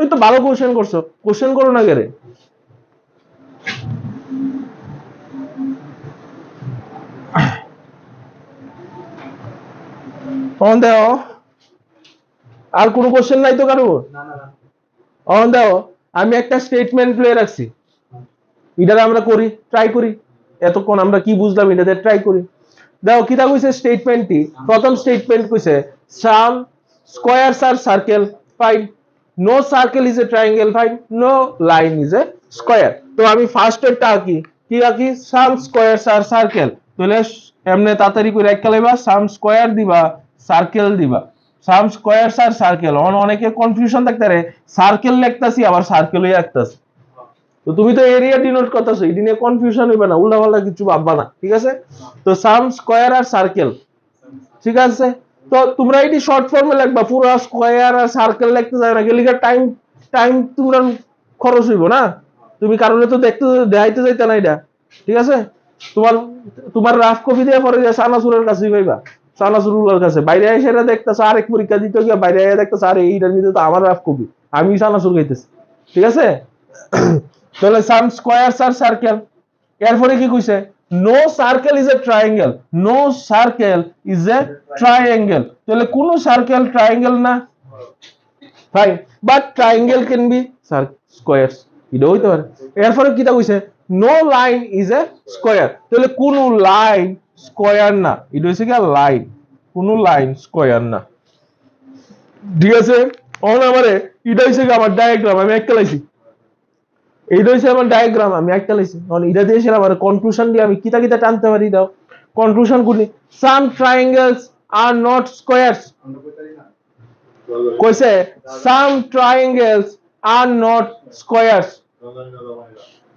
ওই তো ভালো কোশ্চেন করছো, কোশ্চেন করো না গেরে। দেখো আর কোন কোশ্চেন নাই তো কারো? দেখো আমি একটা স্টেটমেন্ট প্লে রাখছি, এটা আমরা ট্রাই করি, এতক্ষণ আমরা কি বুঝলাম এটাতে ট্রাই করি। দেখো কিটা কইছে স্টেটমেন্টটি, প্রথম স্টেটমেন্ট কইছে some squares are circle, fine, no circle is a triangle, fine, no line is a square. তো আমি ফার্স্ট এরটা আঁকি সাম স্কয়ারস আর সার্কেল, তাহলে এমনি তাড়াতাড়ি করে একটা লাইবা, সাম স্কয়ার দিবা, সার্কেল দিবা, সাম স্কয়ারস আর সার্কেল। অনেকে কনফিউশন থাকতে পারে, সার্কেল লিখতাছি আবার সার্কেলই লিখতাছি, তো তুমি তো এরিয়া ডিনোট করতেছো, এই দিনে কনফিউশন হইবে না, উল্টাপাল্টা কিছু ভাববা না, ঠিক আছে? তো সাম স্কয়ার আর সার্কেল, ঠিক আছে? তো তোমরা এটি শর্ট ফর্মে লিখবা, পুরো স্কয়ার আর সার্কেল লিখতে যাবে না, গেলে টাইম তোমরা খরচ হইব না, তুমি কারণে তো দেখাইতে যাইতে না এটা, ঠিক আছে? তোমার রাফ কপি দিয়ে পরে যে সানাসুরের কাছে পাইবা, সানাসুরের কাছে বাইরে এসে এটা দেখতেছো, আরেক পরীক্ষা দিতে গিয়ে বাইরে এসে দেখতেছো আরে এইটার মধ্যে তো আমার রাফ কপি, আমি সানাসুর গাইতেছি, ঠিক আছে? তাহলে সাম স্কয়ারস আর সার্কেল, এরপরে কি কইছে no circle is a triangle, no circle is a triangle, তাহলে কোন সার্কেল ট্রায়াঙ্গেল না, fine, but triangle can be squares, এটা হইতে পারে। এরপরে কিটা কইছে no line is a square, তাহলে কোন লাইন স্কয়ার না, এটা হইছে কি লাইন, কোন লাইন স্কয়ার না, ঠিক আছে? অন আমারে এটা হইছে কি আমার ডায়াগ্রাম, আমি একটা লাইছি, এইটা হচ্ছে আমার ডায়াগ্রাম, আমি একটা লাইছি, এটা দিয়ে এসে আমার কনক্লুশন দিয়ে আমি কিতা টানতে পারি, দাও কনক্লুশন করি। সাম ট্রায়াঙ্গেলস আর নট স্কয়ারস, কইছে সাম ট্রায়াঙ্গেলস আর নট স্কয়ারস,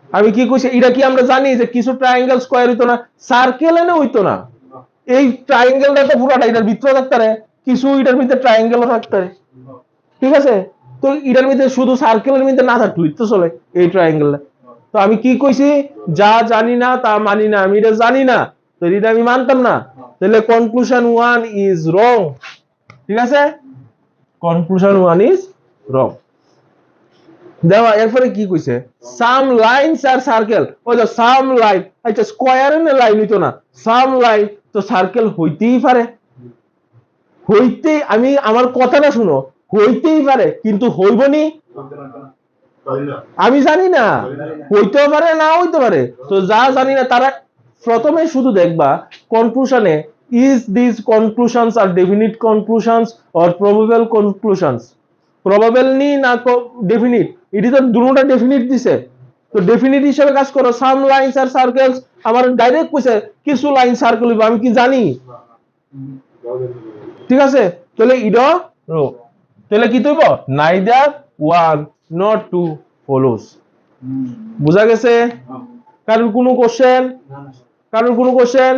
আমি কি কইছি, এটা কি আমরা জানি যে কিছু ট্রায়াঙ্গেল স্কয়ার হইতো না, সার্কেল এনে হইতো না, এই ট্রায়াঙ্গেলটা তো পুরোটা এটার ভিতরে থাকতে পারে, কিছু এটার ভিতরে ট্রায়াঙ্গেলও থাকতে পারে, ঠিক আছে? তো এটার মধ্যে শুধু সার্কেলের মধ্যে না থাকলো তো চলে এই ট্রায়াঙ্গেলটা। তো আমি কি কইছি, যা জানি না তা মানি না, আমি এটা জানি না, তো এটা আমি মানতাম না, তাহলে কনক্লুশন 1 ইজ রং, ঠিক আছে? Conclusion 1 is wrong. দেওয়া এরপরে কি কইছে সাম লাইনস আর সার্কেল ওই যে সাম লাইন আচ্ছা স্কয়ার এর লাইন হইতো না সাম লাইন তো সার্কেল হইতেই পারে হইতে আমি আমার কথাটা শুনো হইতেই পারে কিন্তু হইবনি আমি জানি না হইতেও পারে না হইতে পারে তো যা জানি না তারা প্রথমে শুধু দেখবা কনক্লুশনে is this conclusions are definite conclusions or probable conclusions probable নি না ডেফিনিট এটি তো দুটোটা ডেফিনিট দিছে তো ডেফিনিট হিসেবে কাজ করো সাম লাইনস আর সার্কেলস আমার ডাইরেক্ট কইছে কিছু লাইন সার্কেল আমি কি জানি ঠিক আছে তাহলে ইডো রো তাহলে কি তৈব neither one not two follows বুঝা গেছে কারোর কোনো কোশ্চেন